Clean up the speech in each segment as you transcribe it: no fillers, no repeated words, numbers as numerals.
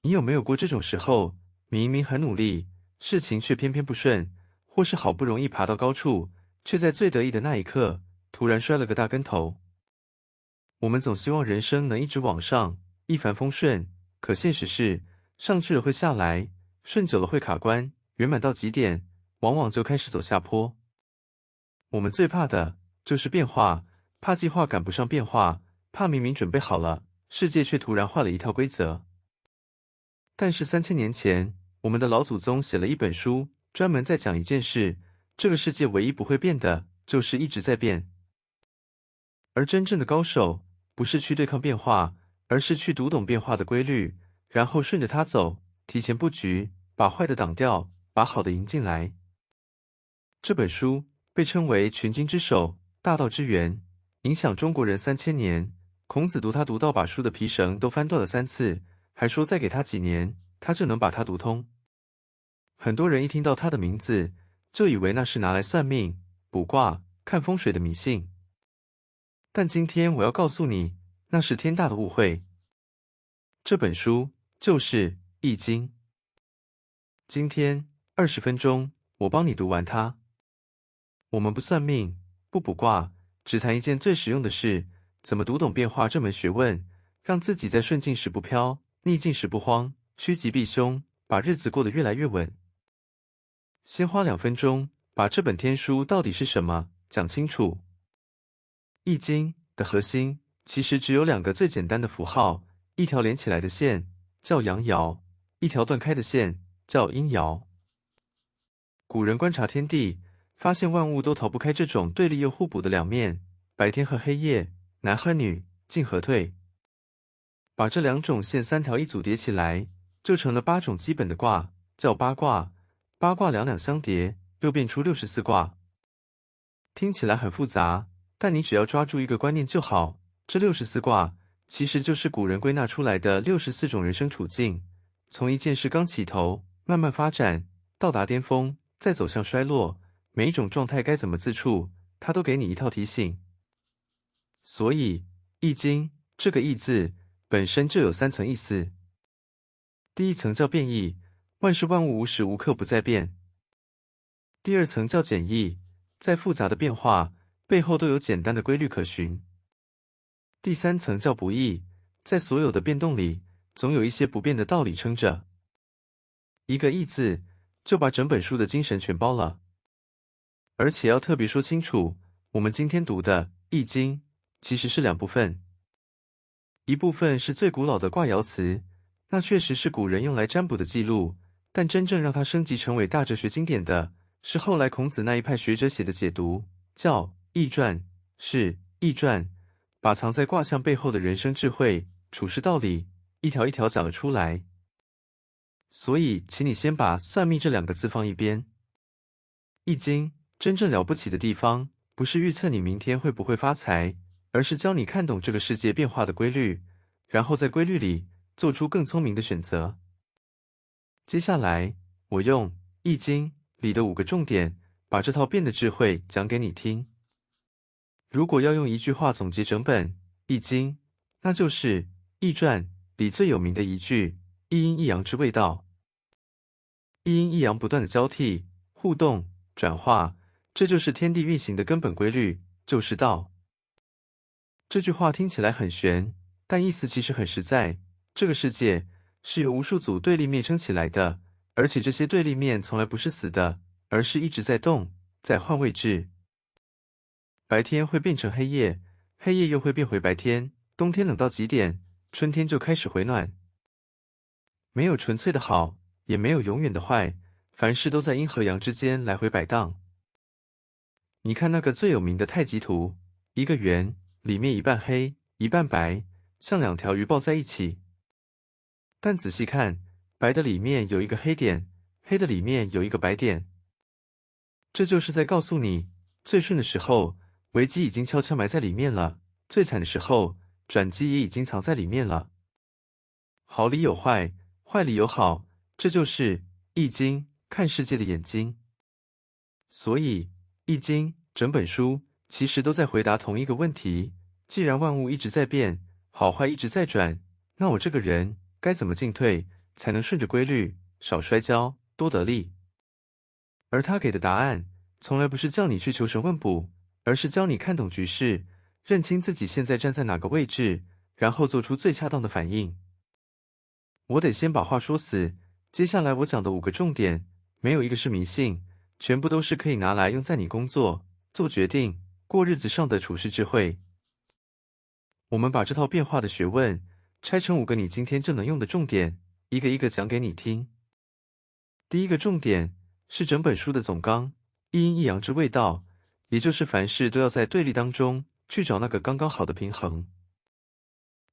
你有没有过这种时候，明明很努力，事情却偏偏不顺，或是好不容易爬到高处，却在最得意的那一刻，突然摔了个大跟头？我们总希望人生能一直往上，一帆风顺，可现实是，上去了会下来，顺久了会卡关，圆满到极点，往往就开始走下坡。我们最怕的就是变化，怕计划赶不上变化，怕明明准备好了，世界却突然换了一套规则。但是3000年前，我们的老祖宗写了一本书，专门在讲一件事：这个世界唯一不会变的，就是一直在变。而真正的高手，不是去对抗变化，而是去读懂变化的规律，然后顺着它走，提前布局，把坏的挡掉，把好的迎进来。这本书被称为群经之首、大道之源，影响中国人3000年。孔子读它读到把书的皮绳都翻断了3次，还说再给他几年，他就能把它读通。很多人一听到他的名字，就以为那是拿来算命、卜卦、看风水的迷信。但今天我要告诉你，那是天大的误会。这本书就是《易经》。今天20分钟，我帮你读完它。我们不算命，不卜卦，只谈一件最实用的事：怎么读懂变化这门学问，让自己在顺境时不飘，逆境时不慌，趋吉避凶，把日子过得越来越稳。先花2分钟，把这本天书到底是什么讲清楚。易经的核心其实只有2个最简单的符号，一条连起来的线叫阳爻，一条断开的线叫阴爻。古人观察天地，发现万物都逃不开这种对立又互补的两面，白天和黑夜，男和女，进和退。把这2种线3条一组叠起来，就成了8种基本的卦，叫八卦。八卦两两相叠，又变出64卦。听起来很复杂，但你只要抓住一个观念就好，这64卦其实就是古人归纳出来的64种人生处境，从一件事刚起头，慢慢发展，到达巅峰，再走向衰落，每一种状态该怎么自处，它都给你一套提醒。所以，《易经》这个“易”字本身就有3层意思。第一层叫变易，万事万物无时无刻不在变。第2层叫简易，再复杂的变化背后都有简单的规律可循。第3层叫不易，在所有的变动里，总有一些不变的道理撑着。一个易字，就把整本书的精神全包了。而且要特别说清楚，我们今天读的《易经》其实是2部分。一部分是最古老的卦爻辞，那确实是古人用来占卜的记录，但真正让它升级成为大哲学经典的，是后来孔子那一派学者写的解读，叫《易传》，是《易传》，把藏在卦象背后的人生智慧、处世道理，一条一条讲了出来。所以，请你先把算命这2个字放一边。易经真正了不起的地方，不是预测你明天会不会发财，而是教你看懂这个世界变化的规律，然后在规律里做出更聪明的选择。接下来，我用《易经》里的5个重点，把这套变的智慧讲给你听。如果要用一句话总结整本《易经》，那就是《易传》里最有名的一句：一阴一阳之谓道。一阴一阳不断的交替、互动、转化，这就是天地运行的根本规律，就是道。这句话听起来很玄，但意思其实很实在。这个世界是由无数组对立面撑起来的，而且这些对立面从来不是死的，而是一直在动，在换位置。白天会变成黑夜，黑夜又会变回白天，冬天冷到极点，春天就开始回暖。没有纯粹的好，也没有永远的坏，凡事都在阴和阳之间来回摆荡。你看那个最有名的太极图，一个圆，里面一半黑，一半白，像2条鱼抱在一起。但仔细看，白的里面有一个黑点，黑的里面有一个白点。这就是在告诉你，最顺的时候，危机已经悄悄埋在里面了；最惨的时候，转机也已经藏在里面了。好里有坏，坏里有好，这就是《易经》看世界的眼睛。所以，《易经》整本书其实都在回答同一个问题：既然万物一直在变，好坏一直在转，那我这个人该怎么进退，才能顺着规律，少摔跤，多得利。而他给的答案，从来不是叫你去求神问卜，而是教你看懂局势，认清自己现在站在哪个位置，然后做出最恰当的反应。我得先把话说死，接下来我讲的5个重点，没有一个是迷信，全部都是可以拿来用在你工作、做决定、过日子上的处世智慧。我们把这套变化的学问拆成5个你今天就能用的重点，一个一个讲给你听。第一个重点是整本书的总纲，一阴一阳之谓道，也就是凡事都要在对立当中去找那个刚刚好的平衡。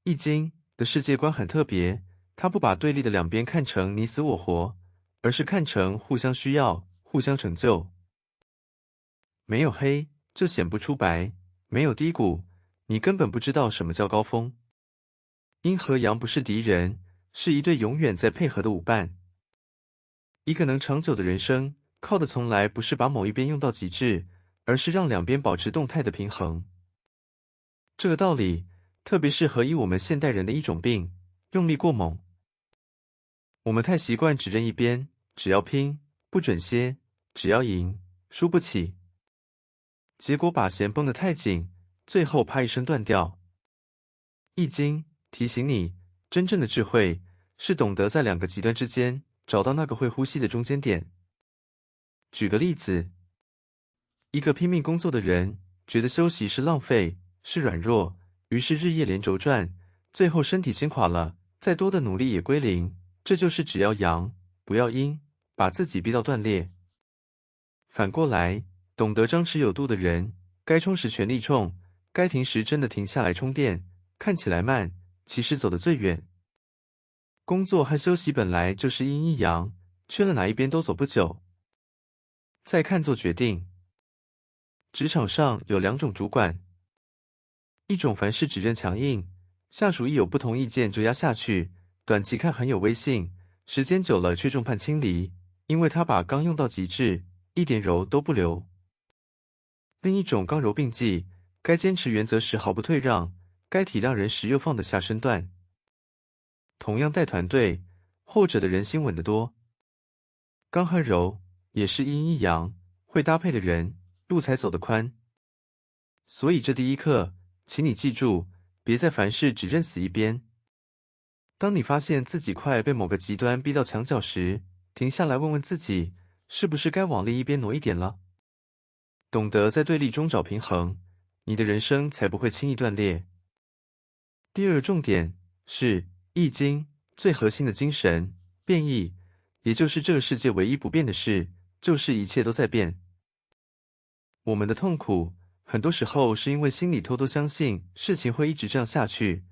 易经的世界观很特别，它不把对立的两边看成你死我活，而是看成互相需要、互相成就。没有黑，就显不出白；没有低谷，你根本不知道什么叫高峰。阴和阳不是敌人，是一对永远在配合的舞伴。一个能长久的人生，靠的从来不是把某一边用到极致，而是让两边保持动态的平衡。这个道理特别适合以我们现代人的一种病——用力过猛。我们太习惯只认一边，只要拼，不准歇，只要赢，输不起。结果把弦绷得太紧，最后啪一声断掉。易经提醒你，真正的智慧是懂得在2个极端之间找到那个会呼吸的中间点。举个例子，一个拼命工作的人觉得休息是浪费，是软弱，于是日夜连轴转，最后身体先垮了，再多的努力也归零。这就是只要阳，不要阴，把自己逼到断裂。反过来，懂得张弛有度的人，该冲时全力冲，该停时真的停下来充电，看起来慢，其实走得最远。工作和休息本来就是阴一阳，缺了哪一边都走不久。再看做决定，职场上有2种主管，一种凡事只认强硬，下属一有不同意见就压下去，短期看很有威信，时间久了却众叛亲离，因为他把刚用到极致，一点柔都不留。另一种刚柔并济，该坚持原则时毫不退让，该体谅人时又放得下身段。同样带团队，后者的人心稳得多。刚和柔也是阴一阳，会搭配的人，路才走得宽。所以这第一课，请你记住，别在凡事只认死一边。当你发现自己快被某个极端逼到墙角时，停下来问问自己，是不是该往另一边挪一点了？懂得在对立中找平衡，你的人生才不会轻易断裂。第2个重点是易经最核心的精神，变异，也就是这个世界唯一不变的事，就是一切都在变。我们的痛苦，很多时候是因为心里偷偷相信事情会一直这样下去，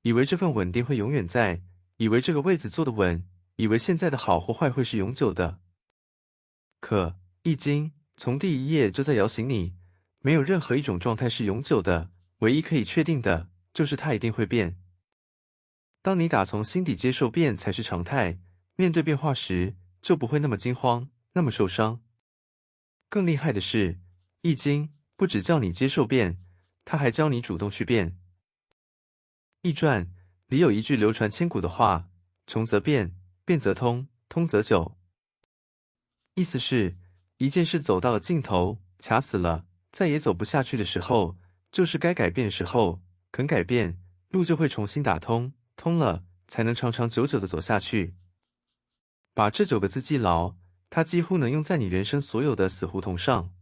以为这份稳定会永远在，以为这个位子坐得稳，以为现在的好或坏会是永久的。可易经从第1页就在摇醒你，没有任何一种状态是永久的，唯一可以确定的就是它一定会变。当你打从心底接受变才是常态，面对变化时就不会那么惊慌，那么受伤。更厉害的是，易经不只叫你接受变，它还教你主动去变。易传里有一句流传千古的话：穷则变，变则通，通则久。意思是，一件事走到了尽头，卡死了，再也走不下去的时候，就是该改变的时候，肯改变，路就会重新打通，通了，才能长长久久地走下去。把这9个字记牢，它几乎能用在你人生所有的死胡同上。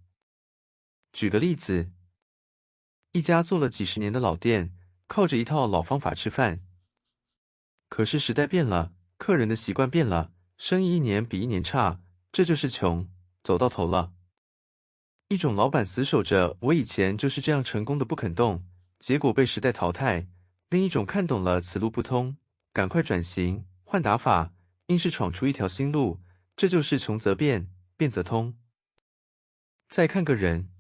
举个例子，一家做了几10年的老店，靠着一套老方法吃饭。可是时代变了，客人的习惯变了，生意1年比1年差，这就是穷，走到头了。一种老板死守着我以前就是这样成功的不肯动，结果被时代淘汰；另一种看懂了此路不通，赶快转型换打法，硬是闯出一条新路，这就是穷则变，变则通。再看个人，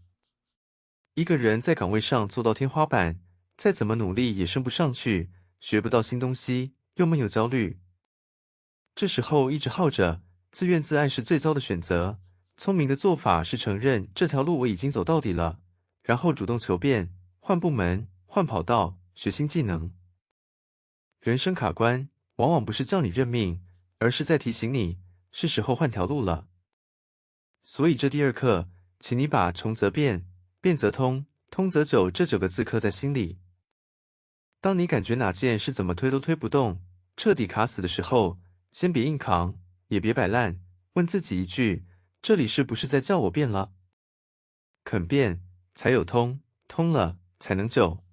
一个人在岗位上做到天花板，再怎么努力也升不上去，学不到新东西，又闷又焦虑。这时候一直耗着，自怨自艾是最糟的选择。聪明的做法是承认这条路我已经走到底了，然后主动求变，换部门，换跑道，学新技能。人生卡关，往往不是叫你认命，而是在提醒你，是时候换条路了。所以这第二课，请你把穷则变，变则通，通则久这9个字刻在心里。当你感觉哪件事怎么推都推不动，彻底卡死的时候，先别硬扛，也别摆烂，问自己一句：这里是不是在叫我变了？肯变，才有通，通了才能久。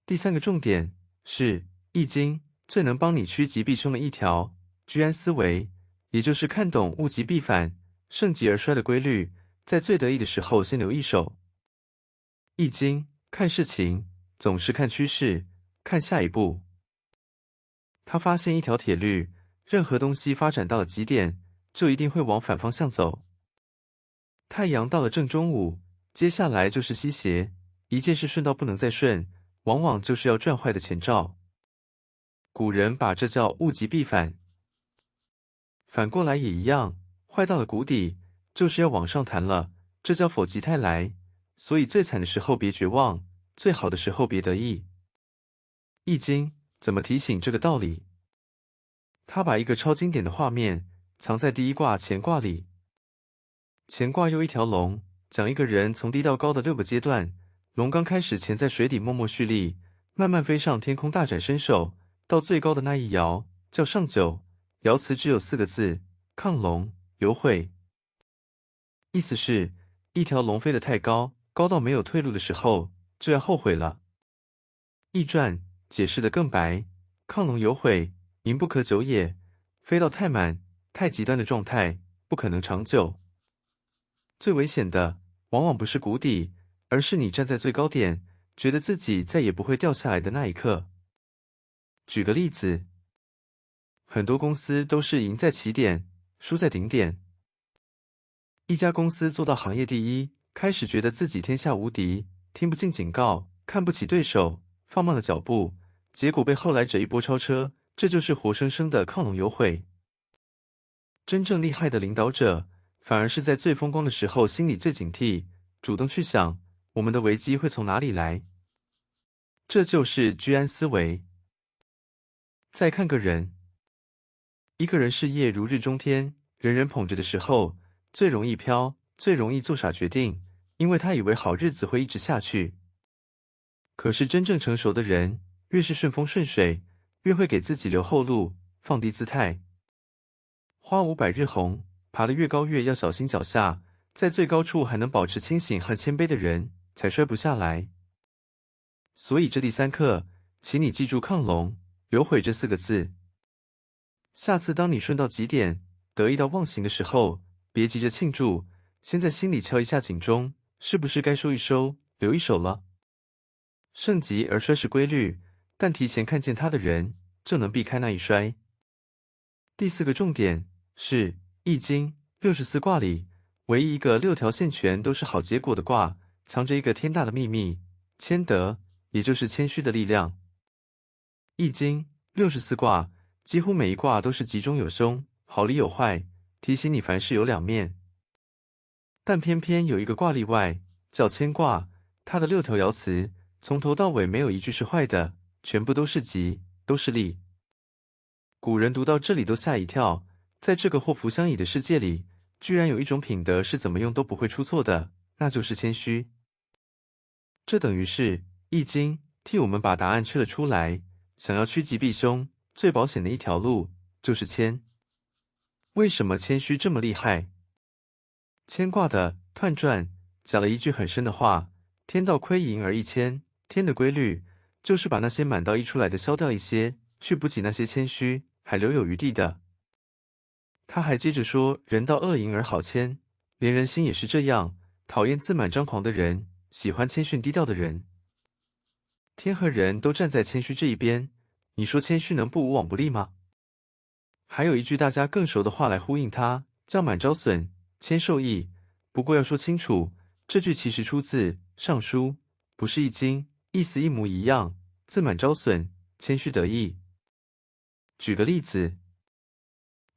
第3个重点是《易经》最能帮你趋吉避凶的一条居安思危，也就是看懂物极必反、盛极而衰的规律，在最得意的时候先留一手。易经看事情总是看趋势，看下一步。他发现一条铁律，任何东西发展到了极点，就一定会往反方向走。太阳到了正中午，接下来就是西斜，一件事顺到不能再顺，往往就是要转坏的前兆。古人把这叫物极必反。反过来也一样，坏到了谷底，就是要往上弹了，这叫否极泰来。所以最惨的时候别绝望，最好的时候别得意。易经怎么提醒这个道理？他把一个超经典的画面藏在第1卦乾卦里。乾卦又一条龙，讲一个人从低到高的6个阶段。龙刚开始前在水底默默蓄力，慢慢飞上天空大展身手，到最高的那一爻叫上九，爻辞只有4个字：亢龙有悔。意思是，一条龙飞得太高，高到没有退路的时候，就要后悔了。易传解释得更白：亢龙有悔，民不可久也。飞到太满、太极端的状态，不可能长久。最危险的，往往不是谷底，而是你站在最高点，觉得自己再也不会掉下来的那一刻。举个例子，很多公司都是赢在起点，输在顶点。一家公司做到行业第一，开始觉得自己天下无敌，听不进警告，看不起对手，放慢了脚步，结果被后来者一波超车，这就是活生生的亢龙有悔。真正厉害的领导者，反而是在最风光的时候心里最警惕，主动去想我们的危机会从哪里来。这就是居安思危。再看个人，一个人事业如日中天，人人捧着的时候，最容易飘，最容易做傻决定，因为他以为好日子会一直下去。可是真正成熟的人，越是顺风顺水，越会给自己留后路，放低姿态。花无百日红，爬得越高越要小心脚下，在最高处还能保持清醒和谦卑的人，才摔不下来。所以这第3课，请你记住亢龙有悔这4个字。下次当你顺到极点，得意到忘形的时候，别急着庆祝，先在心里敲一下警钟，是不是该收一收，留一手了？盛极而衰是规律，但提前看见它的人，就能避开那一衰。第4个重点是《易经》64卦里，唯一一个6条线全都是好结果的卦，藏着一个天大的秘密——谦德，也就是谦虚的力量。《易经》64卦几乎每一卦都是吉中有凶，好里有坏，提醒你凡事有两面。但偏偏有一个卦例外，叫谦卦，它的6条爻辞从头到尾没有一句是坏的，全部都是吉，都是利。古人读到这里都吓一跳，在这个祸福相倚的世界里，居然有一种品德是怎么用都不会出错的，那就是谦虚。这等于是《易经》替我们把答案缺了出来，想要趋吉避凶，最保险的一条路就是谦。为什么谦虚这么厉害？谦卦的彖传讲了一句很深的话：天道亏盈而益谦。天的规律就是把那些满到溢出来的消掉一些，去补给那些谦虚还留有余地的。他还接着说，人道恶盈而好谦，连人心也是这样，讨厌自满张狂的人，喜欢谦逊低调的人。天和人都站在谦虚这一边，你说谦虚能不无往不利吗？还有一句大家更熟的话来呼应它，叫满招损，谦受益。不过要说清楚，这句其实出自《尚书》，不是《易经》，意思一模一样，自满招损，谦虚得意。举个例子，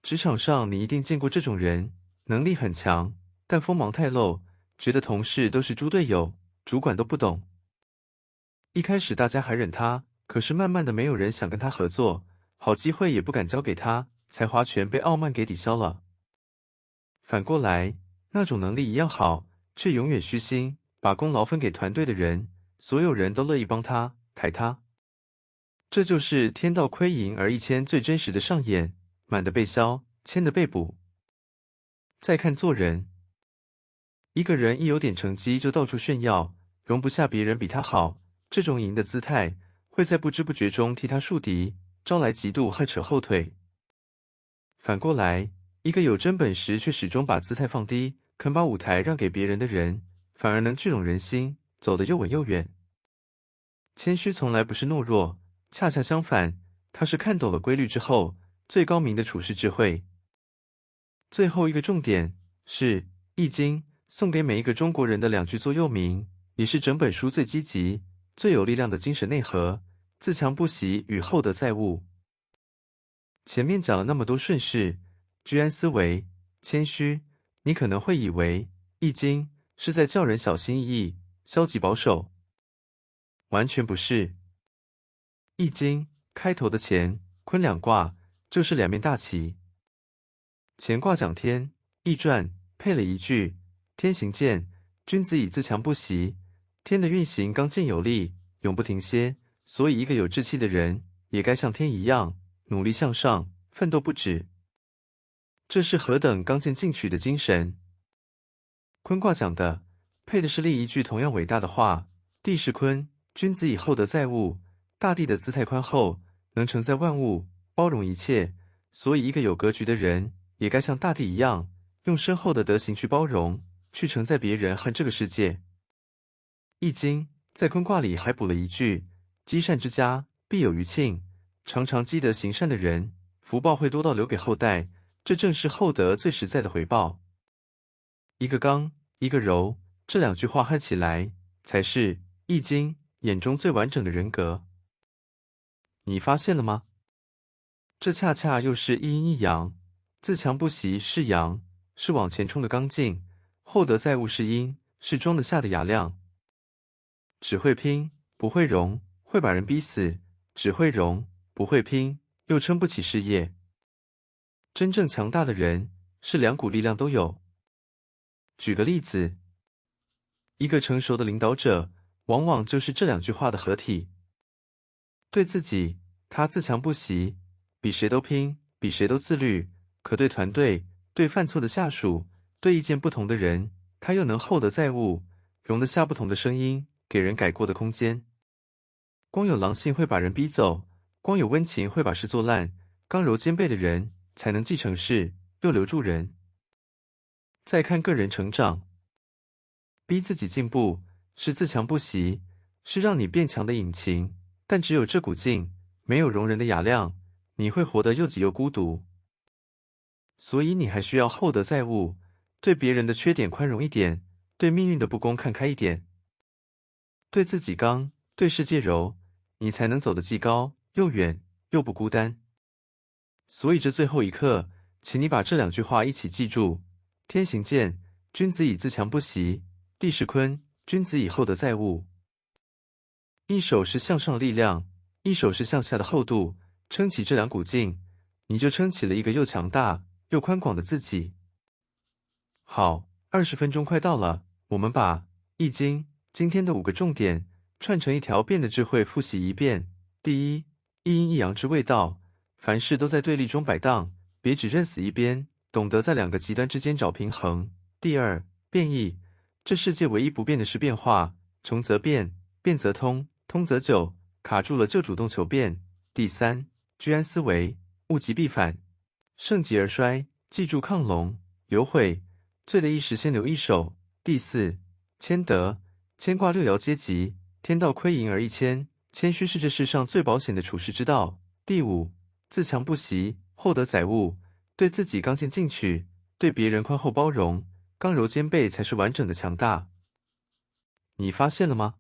职场上你一定见过这种人，能力很强，但锋芒太露，觉得同事都是猪队友，主管都不懂。一开始大家还忍他，可是慢慢的没有人想跟他合作，好机会也不敢交给他，才华全被傲慢给抵消了。反过来，那种能力一样好，却永远虚心，把功劳分给团队的人，所有人都乐意帮他，抬他。这就是天道亏盈而一谦最真实的上演，满的被消，谦的被补。再看做人，一个人一有点成绩就到处炫耀，容不下别人比他好，这种赢的姿态，会在不知不觉中替他树敌，招来嫉妒和扯后腿。反过来，一个有真本事却始终把姿态放低，肯把舞台让给别人的人，反而能聚拢人心，走得又稳又远。谦虚从来不是懦弱，恰恰相反，他是看懂了规律之后，最高明的处世智慧。最后一个重点是《易经》送给每一个中国人的2句座右铭，也是整本书最积极、最有力量的精神内核：自强不息与厚德载物。前面讲了那么多顺势、居安思危、谦虚，你可能会以为《易经》是在叫人小心翼翼、消极保守，完全不是。《易经》开头的乾、坤2卦就是2面大旗。乾卦讲天，易传配了一句：天行健，君子以自强不息。天的运行刚健有力，永不停歇，所以一个有志气的人，也该像天一样，努力向上，奋斗不止。这是何等刚健进取的精神！坤卦讲的，配的是另一句同样伟大的话：地势坤，君子以厚德载物。大地的姿态宽厚，能承载万物，包容一切，所以一个有格局的人，也该像大地一样，用深厚的德行去包容，去承载别人和这个世界。易经在坤卦里还补了一句：积善之家，必有余庆。常常积德行善的人，福报会多到留给后代，这正是厚德最实在的回报。一个刚，一个柔，这2句话合起来，才是易经眼中最完整的人格。你发现了吗？这恰恰又是一阴一阳，自强不息是阳，是往前冲的刚劲；厚德载物是阴，是装得下的雅量。只会拼，不会容，会把人逼死；只会容，不会拼，又撑不起事业。真正强大的人，是2股力量都有。举个例子，一个成熟的领导者，往往就是这2句话的合体。对自己，他自强不息，比谁都拼，比谁都自律；可对团队，对犯错的下属，对意见不同的人，他又能厚德载物，容得下不同的声音，给人改过的空间。光有狼性会把人逼走，光有温情会把事做烂，刚柔兼备的人才能既成事，又留住人。再看个人成长，逼自己进步，是自强不息，是让你变强的引擎。但只有这股劲，没有容人的雅量，你会活得又挤又孤独。所以你还需要厚德载物，对别人的缺点宽容一点，对命运的不公看开一点。对自己刚，对世界柔，你才能走得既高又远，又不孤单。所以这最后一刻，请你把这2句话一起记住：天行健，君子以自强不息；地势坤，君子以厚德载物。一手是向上的力量，一手是向下的厚度，撑起这2股劲，你就撑起了一个又强大又宽广的自己。好，20分钟快到了，我们把《易经》今天的5个重点串成一条变的智慧复习一遍。第一，一阴一阳之谓道，凡事都在对立中摆荡，别只认死一边，懂得在2个极端之间找平衡。第二，变易，这世界唯一不变的是变化，穷则变，变则通，通则久，卡住了就主动求变。第三，居安思危，物极必反，盛极而衰，记住亢龙有悔，醉的一时先留一手。第四，谦德，乾卦6爻皆吉，天道亏盈而一谦，谦虚是这世上最保险的处世之道。第五，自强不息，厚德载物，对自己刚健进取，对别人宽厚包容，刚柔兼备才是完整的强大。你发现了吗？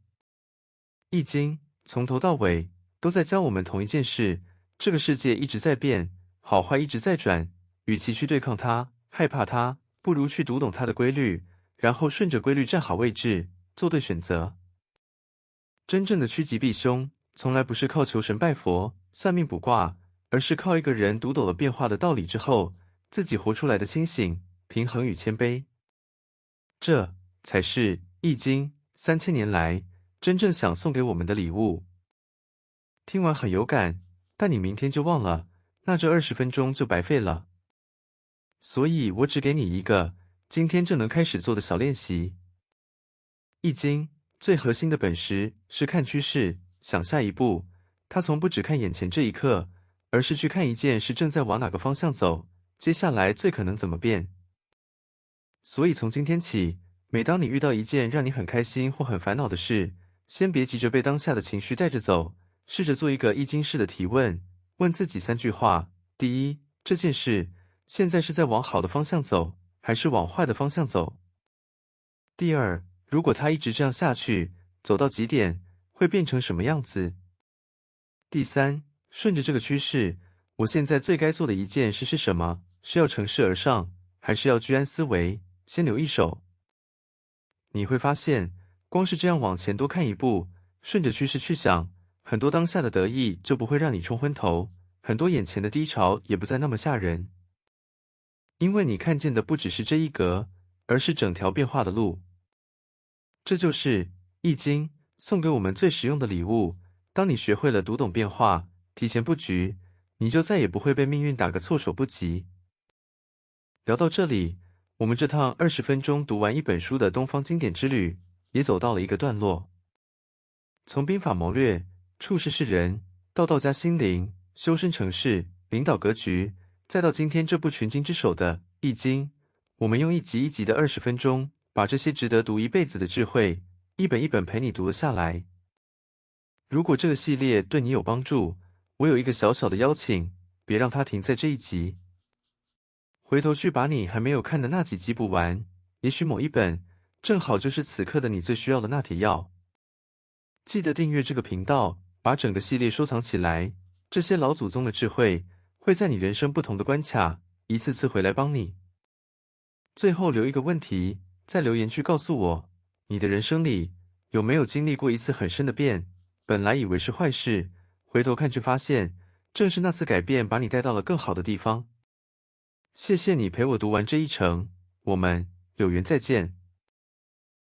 易经从头到尾都在教我们同一件事：这个世界一直在变，好坏一直在转，与其去对抗它、害怕它，不如去读懂它的规律，然后顺着规律站好位置，做对选择。真正的趋吉避凶，从来不是靠求神拜佛、算命卜卦，而是靠一个人读懂了变化的道理之后，自己活出来的清醒、平衡与谦卑。这才是《易经》3000年来真正想送给我们的礼物。听完很有感，但你明天就忘了，那这20分钟就白费了。所以我只给你一个今天就能开始做的小练习。易经最核心的本事是看趋势，想下一步。它从不只看眼前这一刻，而是去看一件事正在往哪个方向走，接下来最可能怎么变。所以从今天起，每当你遇到一件让你很开心或很烦恼的事，先别急着被当下的情绪带着走，试着做一个易经式的提问，问自己3句话：第一，这件事现在是在往好的方向走，还是往坏的方向走？第二，如果它一直这样下去，走到极点，会变成什么样子？第三，顺着这个趋势，我现在最该做的一件事是什么？是要乘势而上，还是要居安思危，先留一手？你会发现，光是这样往前多看一步，顺着趋势去想，很多当下的得意就不会让你冲昏头，很多眼前的低潮也不再那么吓人。因为你看见的不只是这一格，而是整条变化的路。这就是《易经》送给我们最实用的礼物。当你学会了读懂变化，提前布局，你就再也不会被命运打个措手不及。聊到这里，我们这趟20分钟读完一本书的东方经典之旅也走到了一个段落。从兵法谋略、处世识人，到道家心灵、修身成事、领导格局，再到今天这部群经之首的《易经》，我们用一集一集的20分钟，把这些值得读一辈子的智慧，一本一本陪你读了下来。如果这个系列对你有帮助，我有一个小小的邀请，别让它停在这一集。回头去把你还没有看的那几集补完，也许某一本正好就是此刻的你最需要的那帖药。记得订阅这个频道，把整个系列收藏起来，这些老祖宗的智慧会在你人生不同的关卡，一次次回来帮你。最后留一个问题，在留言区告诉我，你的人生里有没有经历过一次很深的变？本来以为是坏事，回头看却发现，正是那次改变把你带到了更好的地方。谢谢你陪我读完这一程，我们有缘再见。